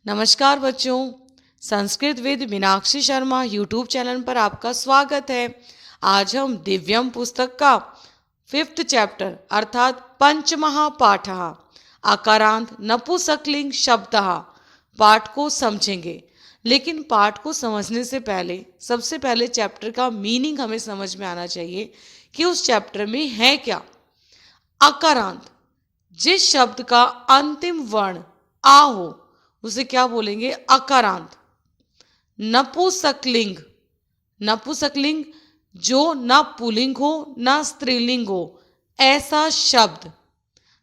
नमस्कार बच्चों, Sanskrit with Meenakshi Sharma YouTube channel पर आपका स्वागत है। आज हम दिव्यम पुस्तक का 5th चैप्टर अर्थात पंचमः पाठः आकारांत नपुंसकलिंग शब्दः पाठ को समझेंगे। लेकिन पाठ को समझने से पहले सबसे पहले चैप्टर का मीनिंग हमें समझ में आना चाहिए कि उस चैप्टर में है क्या। आकारांत, जिस शब्द का अंतिम वर्ण आ हो उसे क्या बोलेंगे? अकारांत। नपुंसकलिंग, नपुंसकलिंग जो ना पुल्लिंग हो ना स्त्रीलिंग हो, ऐसा शब्द।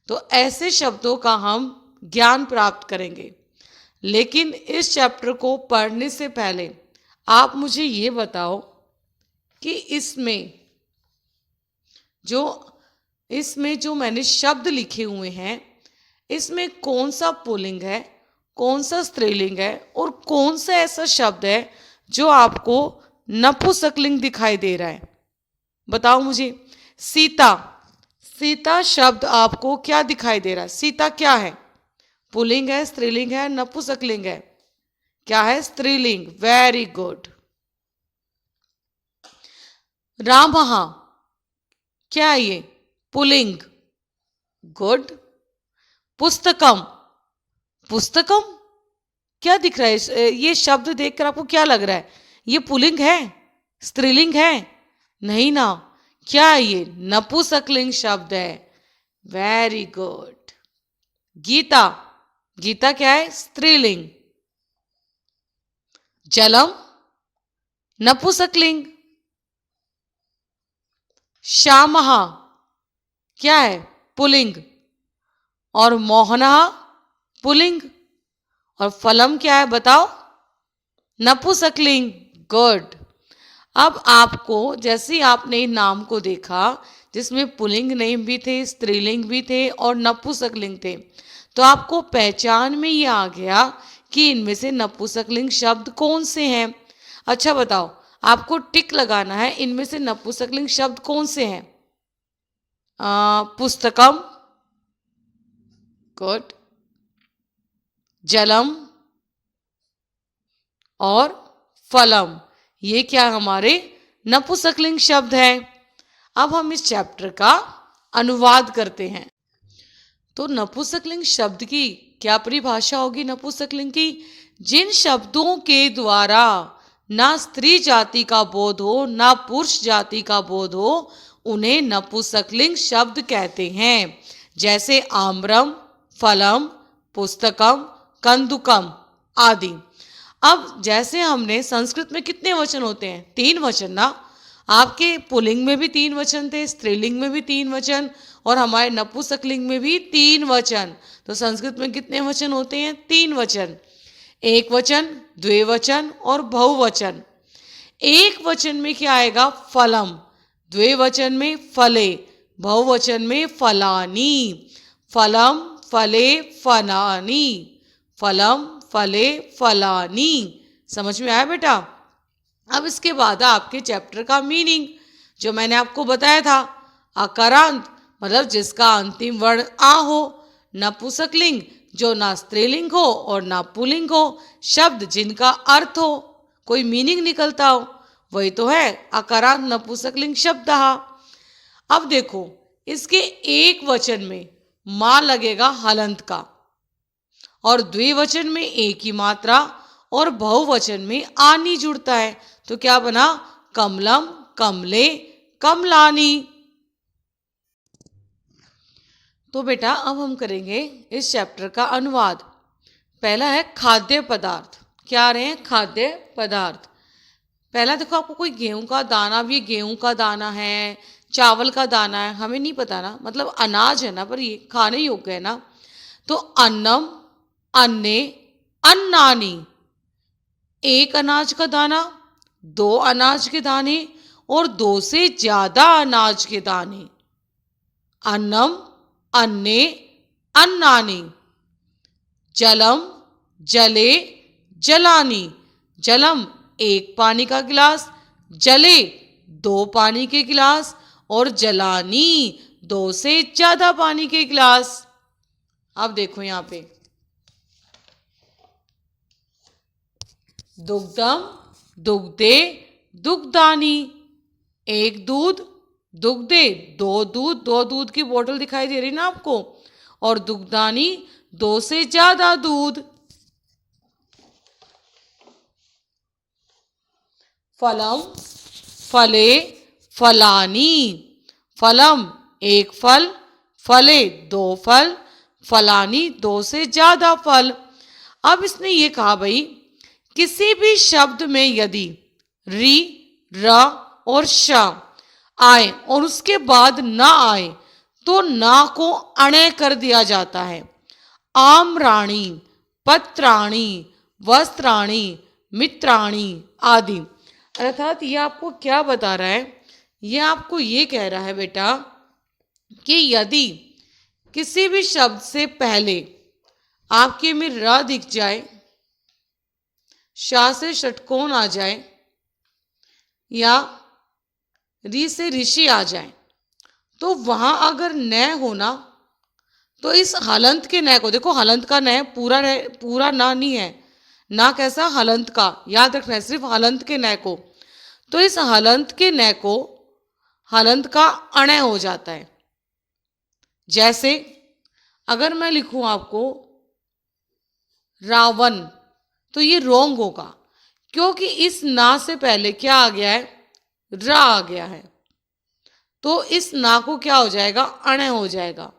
तो ऐसे शब्दों का हम ज्ञान प्राप्त करेंगे। लेकिन इस चैप्टर को पढ़ने से पहले आप मुझे ये बताओ कि इसमें जो मैंने शब्द लिखे हुए हैं, इसमें कौन सा पुल्लिंग है, कौन सा स्त्रीलिंग है और कौन सा ऐसा शब्द है जो आपको नपुंसकलिंग दिखाई दे रहा है? बताओ मुझे। सीता, सीता शब्द आपको क्या दिखाई दे रहा है? सीता क्या है? पुल्लिंग है, स्त्रीलिंग है, नपुंसकलिंग है? क्या है? स्त्रीलिंग। Very good. रामः क्या है ये? पुल्लिंग। गुड। पुस्तकम, पुस्तकम क्या दिख रहा है? ये शब्द देखकर आपको क्या लग रहा है? ये पुल्लिंग है, स्त्रीलिंग है? नहीं ना। क्या है ये? नपुंसकलिंग शब्द है। Very good. गीता, गीता क्या है? स्त्रीलिंग। जलम नपुंसकलिंग। श्यामः क्या है? पुल्लिंग। और मोहनः पुल्लिंग। और फलम क्या है बताओ? नपुंसकलिंग। गुड। अब आपको जैसे आपने नाम को देखा जिसमें पुल्लिंग नेम भी थे, स्त्रीलिंग भी थे और नपुंसकलिंग थे, तो आपको पहचान में ये आ गया कि इनमें से नपुंसकलिंग शब्द कौन से हैं। अच्छा बताओ, आपको टिक लगाना है, इनमें से नपुंसकलिंग शब्द कौन से हैं? पुस्तकम। गुड। जलम और फलम, ये क्या हमारे नपुंसकलिंग शब्द हैं। अब हम इस चैप्टर का अनुवाद करते हैं। तो नपुंसकलिंग शब्द की क्या परिभाषा होगी? नपुंसकलिंग की, जिन शब्दों के द्वारा ना स्त्री जाति का बोध हो ना पुरुष जाति का बोध हो उन्हें नपुंसकलिंग शब्द कहते हैं। जैसे आम्रम, फलम, पुस्तकम, कंदुकम आदि। अब जैसे हमने संस्कृत में कितने वचन होते हैं? 3 वचन ना। आपके पुल्लिंग में भी 3 वचन थे, स्त्रीलिंग में भी 3 वचन और हमारे नपुंसकलिंग में भी 3 वचन। तो संस्कृत में कितने वचन होते हैं? 3 वचन। एक वचन, द्विवचन और बहुवचन। एक वचन में क्या आएगा? फलम। द्विवचन में फले, बहुवचन में फलानी। फलम फले फलानी, फलम फले फलानी। समझ में आया बेटा? अब इसके बाद आपके चैप्टर का मीनिंग जो मैंने आपको बताया था। आकारांत मतलब जिसका अंतिम वर्ण आ हो। नपुंसकलिंग जो ना स्त्रीलिंग हो और ना पुल्लिंग हो। शब्द जिनका अर्थ हो, कोई मीनिंग निकलता हो, वही तो है आकारांत नपुंसकलिंग शब्द। अब देखो, इसके एक वचन में मां लगेगा हलंत का और द्विवचन में एक ही मात्रा और बहुवचन में आनी जुड़ता है। तो क्या बना? कमलम, कमले, कमलानी। तो बेटा अब हम करेंगे इस चैप्टर का अनुवाद। पहला है खाद्य पदार्थ। क्या आ रहे हैं? खाद्य पदार्थ। पहला देखो, आपको कोई गेहूं का दाना, भी गेहूं का दाना है, चावल का दाना है, हमें नहीं पता ना, मतलब अनाज है ना, पर ये खाने योग्य है ना। तो अन्नम, अन्ने, अन्नानी। एक अनाज का दाना, 2 अनाज के दाने और 2 से ज्यादा अनाज के दाने। अन्नम, अन्ने, अन्नानी। जलम, जले, जलानी। जलम 1 पानी का गिलास, जले 2 पानी के गिलास और जलानी 2 से ज्यादा पानी के गिलास। अब देखो यहां पे दुग्धम, दुग्धे, दुग्धानी। एक दूध, दुग्धे दो दूध, दो दूध की बोतल दिखाई दे रही ना आपको, और दुग्धानी दो से ज्यादा दूध। फलम, फले, फलानी। फलम एक फल, फले दो फल, फलानी दो से ज्यादा फल। अब इसने ये कहा भाई, किसी भी शब्द में यदि री, र और श आए और उसके बाद ना आए तो ना को अणे कर दिया जाता है। आम्राणी, पत्राणी, वस्त्राणी, मित्राणी आदि। अर्थात ये आपको क्या बता रहा है, ये आपको ये कह रहा है बेटा कि यदि किसी भी शब्द से पहले आपके में र दिख जाए, शा से षटकोण आ जाए, या री से ऋषि आ जाए, तो वहां अगर न होना तो इस हलंत के न को, देखो हलंत का न पूरा ना नहीं है, ना कैसा हलंत का, याद रखना है सिर्फ हलंत के न को। तो इस हलंत के न को हलंत का अणय हो जाता है। जैसे अगर मैं लिखूं आपको रावण, तो ये रोंग होगा, क्योंकि इस ना से पहले क्या आ गया है, रा आ गया है। तो इस ना को क्या हो जाएगा, अणय हो जाएगा।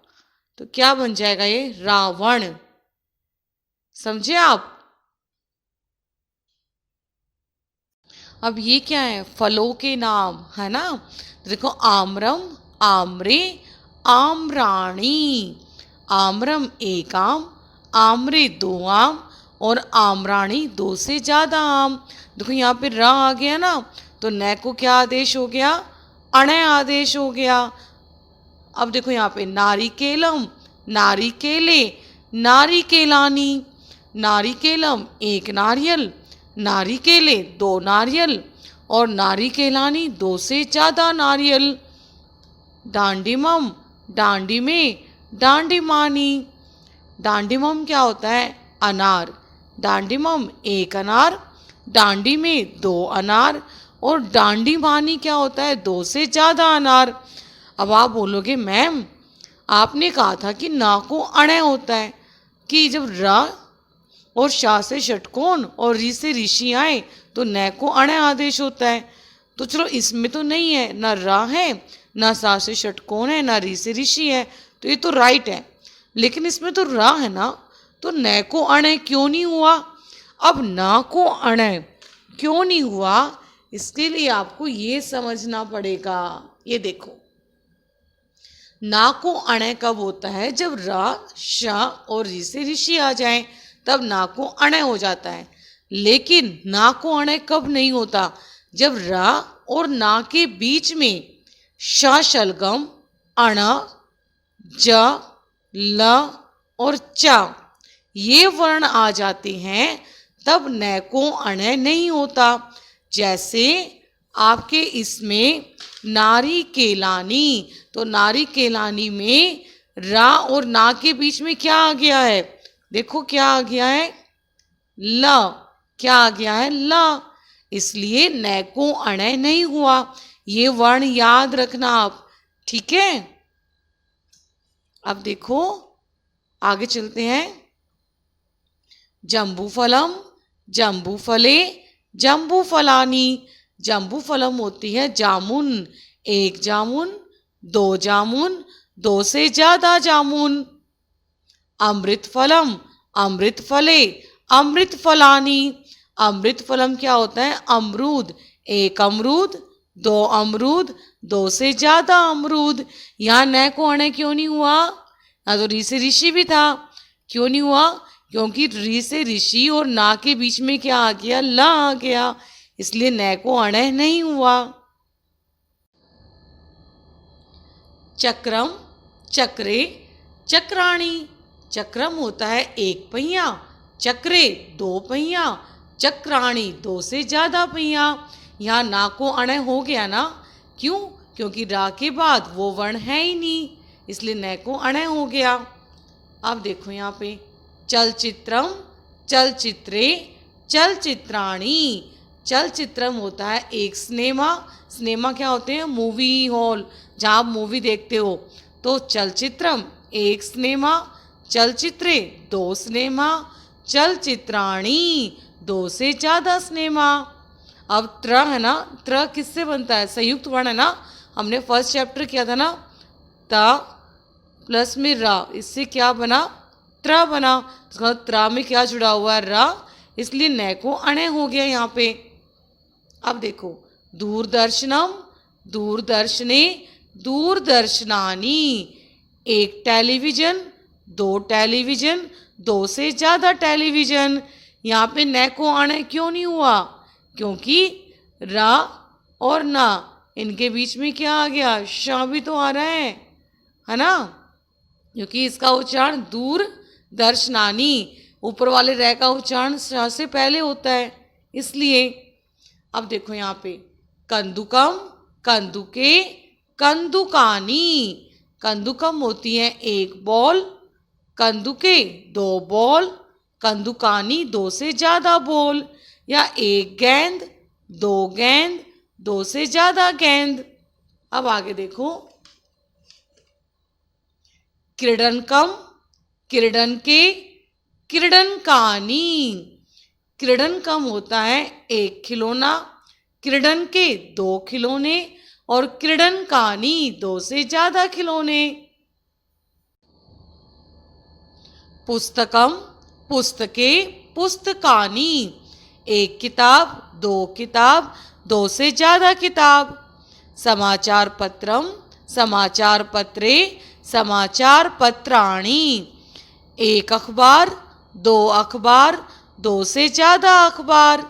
तो क्या बन जाएगा, ये रावण। समझे आप। अब ये क्या है, फलों के नाम है ना। देखो आम्रम, आम्रे, आम्राणी। आम्रम एक आम, आम्रे दो आम, और आम्राणी दो से ज्यादा आम। देखो यहाँ पे र आ गया ना, तो न को क्या आदेश हो गया, अणय आदेश हो गया। अब देखो यहाँ पे नारिकेलम, नारिकेले, नारिकेलानी। नारिकेलम एक नारियल, नारिकेले दो नारियल, और नारिकेलानी दो से ज्यादा नारियल। डांडिमम, डांडी में, डांडिमानी। डांडिमम क्या होता है, अनार। डांडिमम एक अनार, डांडी में दो अनार, और डांडीमानी क्या होता है, दो से ज्यादा अनार। अब आप बोलोगे मैम आपने कहा था कि ना को अणय होता है, कि जब र और शा से षटकोण और री से ऋषि आए तो न को अणय आदेश होता है। तो चलो इसमें तो नहीं है, ना रा है, ना सा से षटकोण है, ना री से ऋषि है, तो ये तो राइट है। लेकिन इसमें तो रा है ना, तो न को अणय क्यों नहीं हुआ। अब ना को अणय क्यों नहीं हुआ, इसके लिए आपको ये समझना पड़ेगा। ये देखो, ना को अणय कब होता है, जब रा, शा और री से ऋषि आ जाए, तब ना को अणय हो जाता है। लेकिन ना को अणय कब नहीं होता, जब रा और ना के बीच में श शलगम, अण, ज, ल और च ये वर्ण आ जाते हैं, तब न को अणय नहीं होता। जैसे आपके इसमें नारी केलानी, तो नारी केलानी में रा और ना के बीच में क्या आ गया है, देखो क्या आ गया है, ल। क्या आ गया है, ल। इसलिए न को अणय नहीं हुआ। ये वर्ण याद रखना आप, ठीक है। अब देखो आगे चलते हैं। जम्बूफलम, जम्बूफले, जम्बूफलानी। जम्बूफलम होती है जामुन, एक जामुन, दो जामुन, दो से ज्यादा जामुन। अमृत फलम, अमृत फले, अमृत फलानी। अमृत फलम क्या होता है, अमरूद, एक अमरूद, दो अमरूद, दो से ज्यादा अमरूद। यहाँ न को अणय क्यों नहीं हुआ, ना तो री से ऋषि भी था। क्यों नहीं हुआ, क्योंकि री से ऋषि और ना के बीच में क्या आ गया, ल आ गया, इसलिए न को अणय नहीं हुआ। चक्रम, चक्रे, चक्राणी। चक्रम होता है एक पहिया, चक्रे दो पहिया, चक्राणी दो से ज्यादा पहिया। यहाँ ना को अणय हो गया ना, क्यों, क्योंकि रा के बाद वो वर्ण है ही नहीं, इसलिए न को अणय हो गया। अब देखो यहाँ पे चलचित्रम, चलचित्रे, चलचित्राणि। चलचित्रम होता है एक सिनेमा, सिनेमा क्या होते हैं, मूवी हॉल, जहाँ आप मूवी देखते हो। तो चलचित्रम एक सिनेमा, चलचित्रे दो सिनेमा, चलचित्राणि दो से ज़्यादा सिनेमा। अब त्र है ना, त्र किससे बनता है, संयुक्त वर्ण है ना, हमने फर्स्ट चैप्टर किया था ना, ता प्लस में रा, इससे क्या बना, त्र बना। तो त्र में क्या जुड़ा हुआ है, रा, इसलिए न को अणे हो गया यहाँ पे। अब देखो दूरदर्शनम, दूरदर्शने, दूरदर्शनानी, एक टेलीविजन, दो टेलीविजन, दो से ज़्यादा टेलीविजन। यहाँ पे न को अणे क्यों नहीं हुआ, क्योंकि रा और ना इनके बीच में क्या आ गया, श भी तो आ रहा है ना, क्योंकि इसका उच्चारण दूर दर्शनानी, ऊपर वाले रे का उच्चारण श से पहले होता है, इसलिए। अब देखो यहाँ पे कंदुकम, कंदुके, कंदुकानी। कंदुकम होती है एक बॉल, कंदुके दो बॉल, कंदुकानी दो से ज़्यादा बॉल, या एक गेंद, दो गेंद, दो से ज़्यादा गेंद। अब आगे देखो क्रीडनकम, क्रीडनके, क्रीडनकानी। क्रीडनकम होता है एक खिलौना, क्रीडन के दो खिलौने, और क्रीडनकानी दो से ज़्यादा खिलौने। पुस्तकम, पुस्तके, पुस्तकानी, एक किताब, दो किताब, दो से ज़्यादा किताब। समाचार पत्रम, समाचार पत्रे, समाचार पत्राणि, एक अखबार, दो अखबार, दो से ज़्यादा अखबार।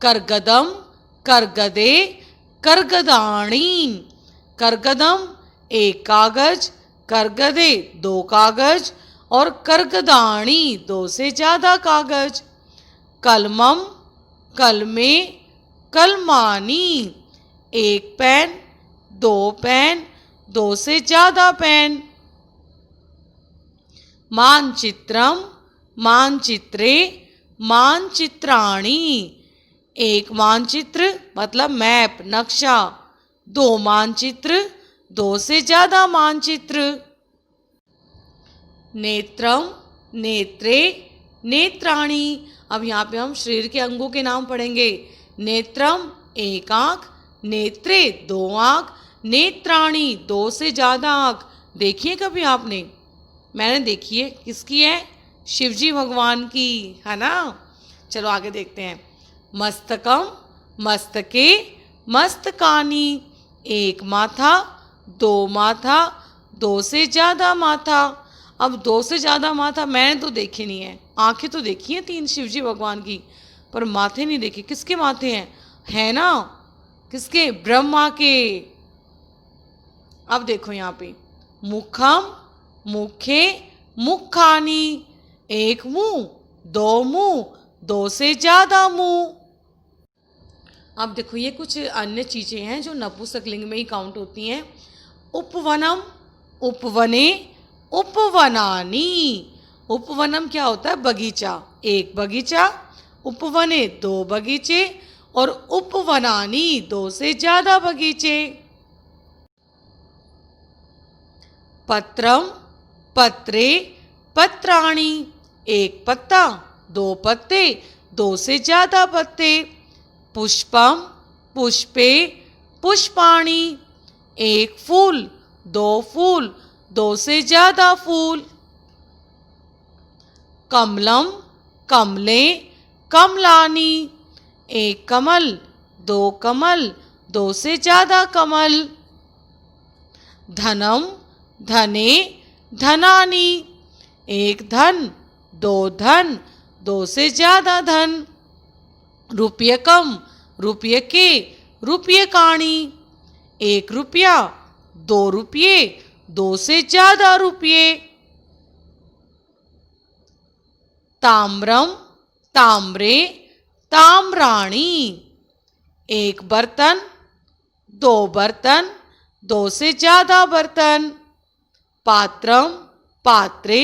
करगदम, करगदे, करगदाणी। करगदम एक कागज, करगदे दो कागज, और करगदाणी दो से ज़्यादा कागज। कलमम, कलमे, कलमानी, एक पेन, दो पेन, दो से ज़्यादा पेन। मानचित्रम, मानचित्रे, मानचित्राणि, एक मानचित्र मतलब मैप, नक्शा, दो मानचित्र, दो से ज़्यादा मानचित्र। नेत्रम, नेत्रे, नेत्राणि। अब यहाँ पे हम शरीर के अंगों के नाम पढ़ेंगे। नेत्रम एक आँख, नेत्रे दो आँख, नेत्राणि दो से ज़्यादा आँख। देखिए कभी आपने, मैंने देखी है, किसकी है, शिवजी भगवान की, है ना। चलो आगे देखते हैं। मस्तकम, मस्तके, मस्तकानी, एक माथा, दो माथा, दो से ज़्यादा माथा। अब दो से ज़्यादा माथा मैंने तो देखे नहीं है, आंखें तो देखी हैं तीन शिवजी भगवान की, पर माथे नहीं देखे। किसके माथे हैं, है ना, किसके, ब्रह्मा के। अब देखो यहाँ पे मुखम, मुखे, मुखानी, एक मुंह, दो मुंह, दो से ज़्यादा मुंह। अब देखो ये कुछ अन्य चीज़ें हैं जो नपुंसकलिंग में ही काउंट होती हैं। उपवनम, उपवने, उपवनानी। उपवनम क्या होता है, बगीचा, एक बगीचा, उपवने दो बगीचे, और उपवनानी दो से ज़्यादा बगीचे। पत्रम, पत्रे, पत्राणि, एक पत्ता, दो पत्ते, दो से ज़्यादा पत्ते। पुष्पम, पुष्पे, पुष्पाणि, एक फूल, दो फूल, दो से ज़्यादा फूल। कमलम, कमले, कमलानी, एक कमल, दो कमल, दो से ज़्यादा कमल। धनम, धने, धनानी, एक धन, दो धन, दो से ज़्यादा धन। रुपयकम, रुपयके, रुपयकाणी, एक रुपया, दो रुपये, दो से ज़्यादा रुपये। ताम्रम, ताम्रे, ताम्राणी, एक बर्तन, दो बर्तन, दो से ज़्यादा बर्तन। पात्रम, पात्रे,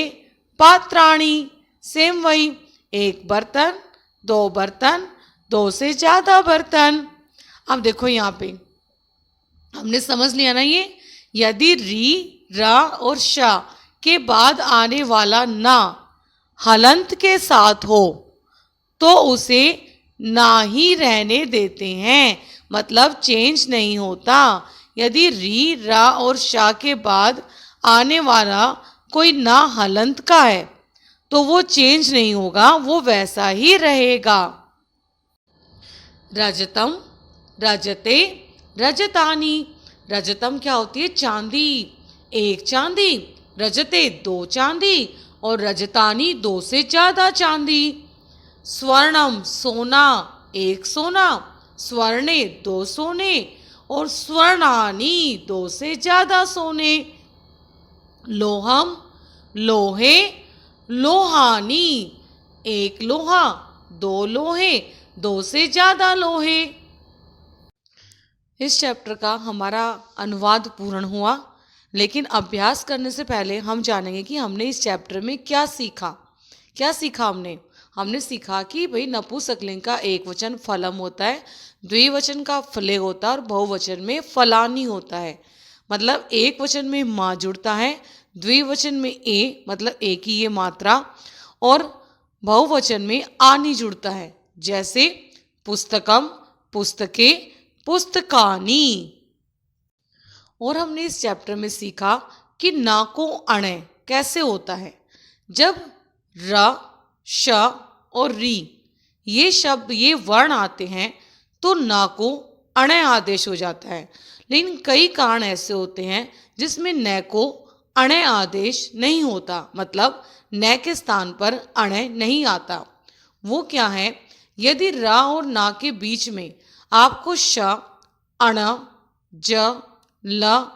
पात्राणी, सेम वही, एक बर्तन, दो बर्तन, दो से ज्यादा बर्तन। अब देखो यहाँ पे हमने समझ लिया ना, ये यदि री, रा और शा के बाद आने वाला ना हलंत के साथ हो तो उसे ना ही रहने देते हैं, मतलब चेंज नहीं होता। यदि री, रा और शा के बाद आने वाला कोई ना हलंत का है तो वो चेंज नहीं होगा, वो वैसा ही रहेगा। रजतम, रजते, रजतानी। रजतम क्या होती है? चांदी, एक चांदी। रजते दो चांदी और रजतानी दो से ज्यादा चांदी। स्वर्णम सोना, एक सोना। स्वर्णे दो सोने और स्वर्णानी दो से ज्यादा सोने। लोहम लोहे, लोहानी एक लोहा, दो लोहे, दो से ज्यादा लोहे। इस चैप्टर का हमारा अनुवाद पूर्ण हुआ, लेकिन अभ्यास करने से पहले हम जानेंगे कि हमने इस चैप्टर में क्या सीखा। क्या सीखा हमने सीखा कि भाई नपुंसकलिंग का एक वचन फलम होता है, द्विवचन का फले होता है और बहुवचन में फलानी होता है। मतलब एक वचन में माँ जुड़ता है, द्विवचन में ए मतलब एक ही ये मात्रा, और बहुवचन में आनी जुड़ता है, जैसे पुस्तकम, पुस्तके, पुस्तकानी। और हमने इस चैप्टर में सीखा कि ना को अणे कैसे होता है। जब र, श और री ये शब्द, ये वर्ण आते हैं तो ना को अणे आदेश हो जाता है। लेकिन कई कारण ऐसे होते हैं जिसमें न को अणे आदेश नहीं होता, मतलब न के स्थान पर अणे नहीं आता। वो क्या है? यदि रा और ना के बीच में आपको श, अण, ज, ल,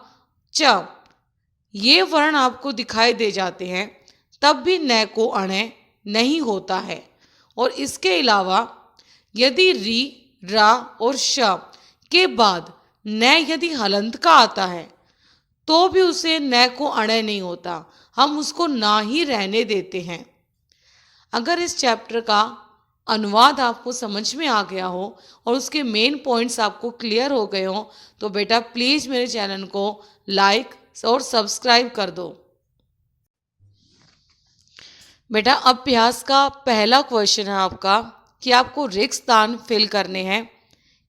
च ये वर्ण आपको दिखाई दे जाते हैं, तब भी न को अणे नहीं होता है। और इसके अलावा यदि री, रा और श के बाद न यदि हलंत का आता है तो भी उसे न को अणे नहीं होता, हम उसको ना ही रहने देते हैं। अगर इस चैप्टर का अनुवाद आपको समझ में आ गया हो और उसके मेन पॉइंट्स आपको क्लियर हो गए हो तो बेटा प्लीज़ मेरे चैनल को लाइक और सब्सक्राइब कर दो। बेटा अभ्यास का पहला क्वेश्चन है आपका कि आपको रिक्त स्थान फिल करने हैं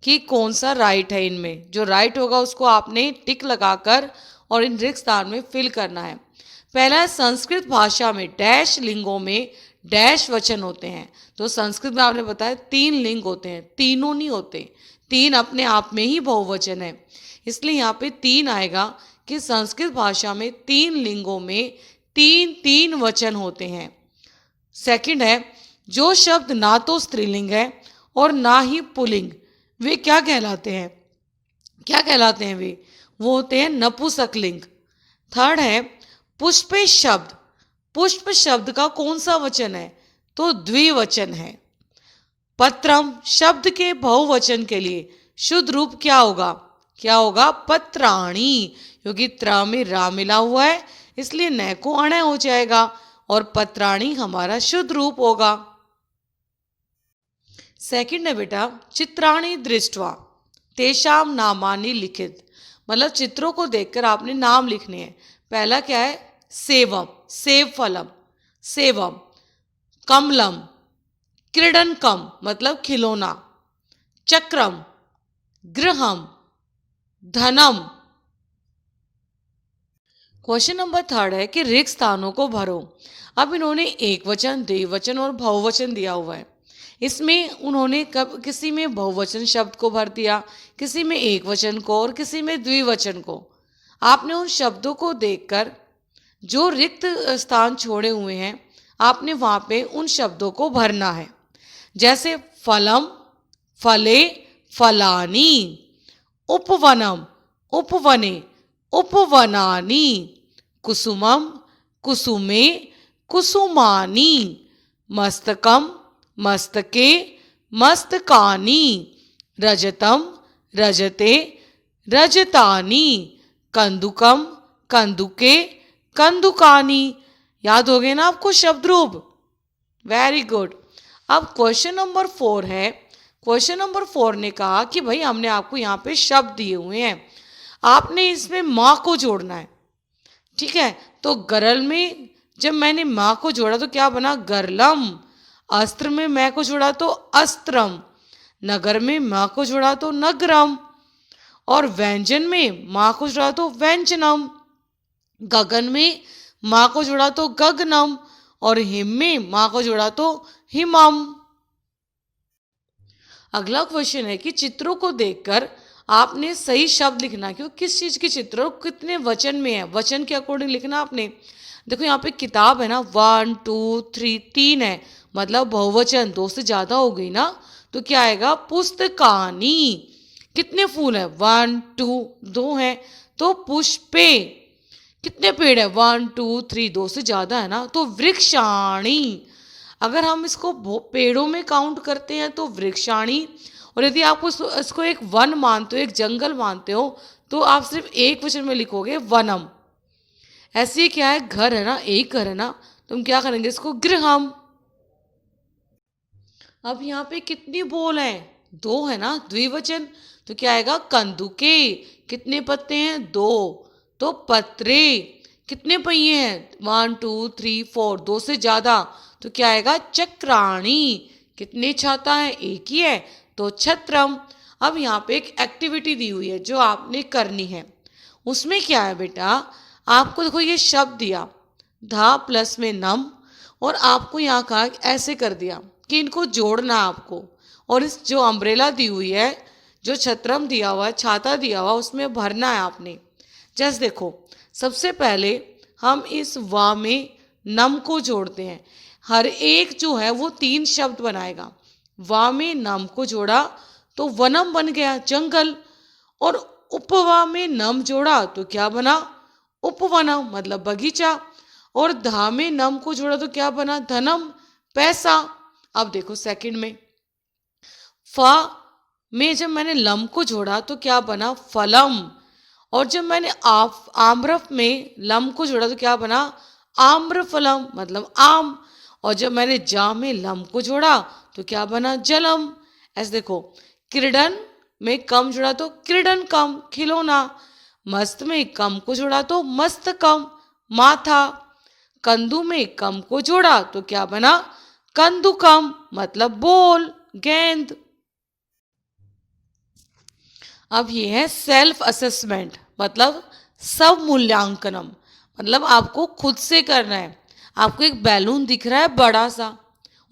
कि कौन सा राइट है। इनमें जो राइट होगा उसको आपने टिक लगाकर और इन रिक्त स्थान में फिल करना है। पहला है संस्कृत भाषा में डैश लिंगों में डैश वचन होते हैं। तो संस्कृत में आपने बताया 3 लिंग होते हैं, तीनों नहीं होते, 3 अपने आप में ही बहुवचन है, इसलिए यहाँ पे 3 आएगा कि संस्कृत भाषा में 3 लिंगों में 3 वचन होते हैं। सेकंड है जो शब्द ना तो स्त्रीलिंग है और ना ही पुल्लिंग, वे क्या कहलाते हैं? क्या कहलाते हैं वे? वो होते हैं नपुंसकलिंग। थर्ड है पुष्पे शब्द, पुष्प शब्द का कौन सा वचन है? तो द्विवचन है। पत्रम शब्द के बहुवचन के लिए शुद्ध रूप क्या होगा? क्या होगा? पत्राणी, क्योंकि त्र में रा मिला हुआ है इसलिए न को अणे हो जाएगा और पत्राणी हमारा शुद्ध रूप होगा। सेकंड है बेटा चित्राणी दृष्टवा तेषाम नामानि लिखित, मतलब चित्रों को देखकर आपने नाम लिखने हैं। पहला क्या है? सेवम, सेव फलम, सेवम। कमलम, क्रीडनकम मतलब खिलौना। चक्रम, गृहम, धनम। क्वेश्चन नंबर 3 है कि रिक्त स्थानों को भरो। अब इन्होंने एक वचन, द्विवचन और बहुवचन दिया हुआ है। इसमें उन्होंने कब किसी में बहुवचन शब्द को भर दिया, किसी में एक वचन को और किसी में द्विवचन को। आपने उन शब्दों को देखकर जो रिक्त स्थान छोड़े हुए हैं आपने वहाँ पे उन शब्दों को भरना है। जैसे फलम, फले, फलानी। उपवनम, उपवने, उपवनानी। कुसुमम, कुसुमे, कुसुमानी। मस्तकम, मस्तके, मस्तकानी। रजतम, रजते, रजतानी। कंदुकम, कंदुके, कंदुकानी। याद हो गए ना आपको शब्द रूप? Very good. अब क्वेश्चन नंबर 4 है। क्वेश्चन नंबर 4 ने कहा कि भाई हमने आपको यहाँ पे शब्द दिए हुए हैं, आपने इसमें माँ को जोड़ना है। ठीक है, तो गरल में जब मैंने माँ को जोड़ा तो क्या बना? गरलम। अस्त्र में मैं को जोड़ा तो अस्त्रम। नगर में माँ को जोड़ा तो नगरम। और व्यंजन में माँ को जोड़ा तो व्यंजनम। गगन में माँ को जोड़ा तो गगनम। और हिम में माँ को जोड़ा तो हिमम। अगला क्वेश्चन है कि चित्रों को देखकर आपने सही शब्द लिखना है। क्यों, किस चीज के चित्र, कितने वचन में है, वचन के अकॉर्डिंग लिखना आपने। देखो यहाँ पे किताब है ना, 1 2 3, 3 है, मतलब बहुवचन, 2 से ज्यादा हो गई ना, तो क्या आएगा? पुस्तकानी। कितने फूल है? 1 2, 2 है, तो पुष्पे। कितने पेड़ है? 1 2 3, 2 से ज्यादा है ना, तो वृक्षाणी। अगर हम इसको पेड़ों में काउंट करते हैं तो वृक्षाणी। और यदि आप इसको एक वन मानते हो, एक जंगल मानते हो, तो आप सिर्फ एक वचन में लिखोगे वनम। ऐसे ही क्या है, घर है ना, एक घर है ना, तुम क्या करेंगे? इसको गृहम। अब यहाँ पे कितनी बोल है? 2 है ना, द्विवचन, तो क्या आएगा? कंदुके। कितने पत्ते हैं? 2, तो पत्रे। कितने पहिए हैं? 1 2 3 4, 2 से ज्यादा, तो क्या आएगा? चक्राणी। कितने छाता है? एक ही है, तो छत्रम। अब यहाँ पे एक एक्टिविटी दी हुई है जो आपने करनी है। उसमें क्या है बेटा, आपको देखो ये शब्द दिया, धा प्लस में नम, और आपको यहाँ कहा ऐसे कर दिया कि इनको जोड़ना है आपको। और इस जो अम्ब्रेला दी हुई है, जो छत्रम दिया हुआ है, छाता दिया हुआ, उसमें भरना है आपने। जैसे देखो, सबसे पहले हम इस वा में नम को जोड़ते हैं। हर एक जो है वो 3 शब्द बनाएगा। वा में नम को जोड़ा तो वनम बन गया, जंगल। और उपवा में नम जोड़ा तो क्या बना? उपवनम, मतलब बगीचा। और धा में नम को जोड़ा तो क्या बना? धनम, पैसा। अब देखो सेकंड में, फा में जब मैंने लम को जोड़ा तो क्या बना? फलम। और जब मैंने आम्रफ में लम को जोड़ा तो क्या बना? आम्रफलम, मतलब आम। और जब मैंने जा में लम को जोड़ा तो क्या बना? जलम। ऐसे देखो, क्रीडन में कम जोड़ा तो क्रीडन कम, खिलौना। मस्त में कम को जोड़ा तो मस्त कम, माथा। कंदू में कम को जोड़ा तो क्या बना? कंदुकम, मतलब बॉल, गेंद। अब ये है सेल्फ असेसमेंट, मतलब सब मूल्यांकनम, मतलब आपको खुद से करना है। आपको एक बैलून दिख रहा है बड़ा सा,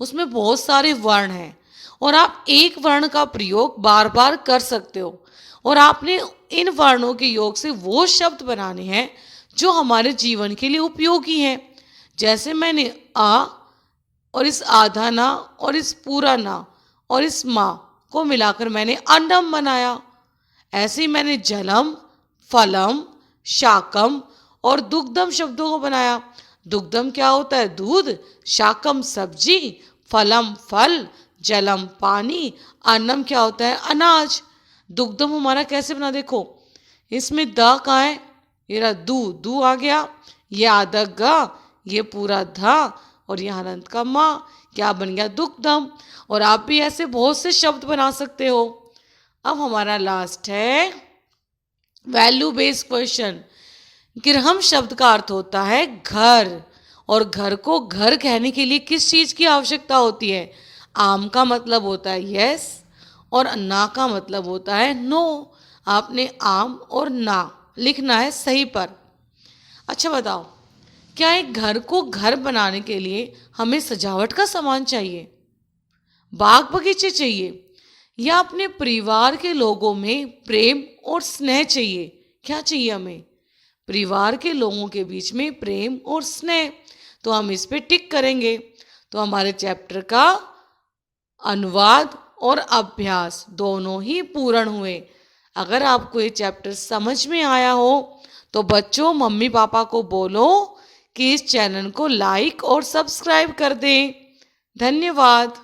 उसमें बहुत सारे वर्ण हैं, और आप एक वर्ण का प्रयोग बार बार कर सकते हो। और आपने इन वर्णों के योग से वो शब्द बनाने हैं जो हमारे जीवन के लिए उपयोगी हैं। जैसे मैंने आ और इस आधा ना और इस पूरा ना और इस माँ को मिलाकर मैंने अन्नम बनाया। ऐसे ही मैंने जलम, फलम, शाकम और दुग्धम शब्दों को बनाया। दुग्धम क्या होता है? दूध। शाकम सब्जी, फलम फल, जलम पानी, अन्नम क्या होता है? अनाज। दुग्धम हमारा कैसे बना? देखो, इसमें द कहाँ है? ये रहा दू, दू आ गया, ये आधा ग, ये पूरा धा, और यहाँ अनंत का माँ, क्या बन गया? दुग्धम। और आप भी ऐसे बहुत से शब्द बना सकते हो। अब हमारा लास्ट है वैल्यू बेस्ड क्वेश्चन। गृहम शब्द का अर्थ होता है घर, और घर को घर कहने के लिए किस चीज की आवश्यकता होती है? आम का मतलब होता है यस, और ना का मतलब होता है नो। आपने आम और ना लिखना है सही पर। अच्छा बताओ, क्या एक घर को घर बनाने के लिए हमें सजावट का सामान चाहिए, बाग बगीचे चाहिए, या अपने परिवार के लोगों में प्रेम और स्नेह चाहिए? क्या चाहिए हमें? परिवार के लोगों के बीच में प्रेम और स्नेह। तो हम इस पे टिक करेंगे। तो हमारे चैप्टर का अनुवाद और अभ्यास दोनों ही पूर्ण हुए। अगर आपको ये चैप्टर समझ में आया हो तो बच्चों, मम्मी पापा को बोलो कि इस चैनल को लाइक और सब्सक्राइब कर दें। धन्यवाद।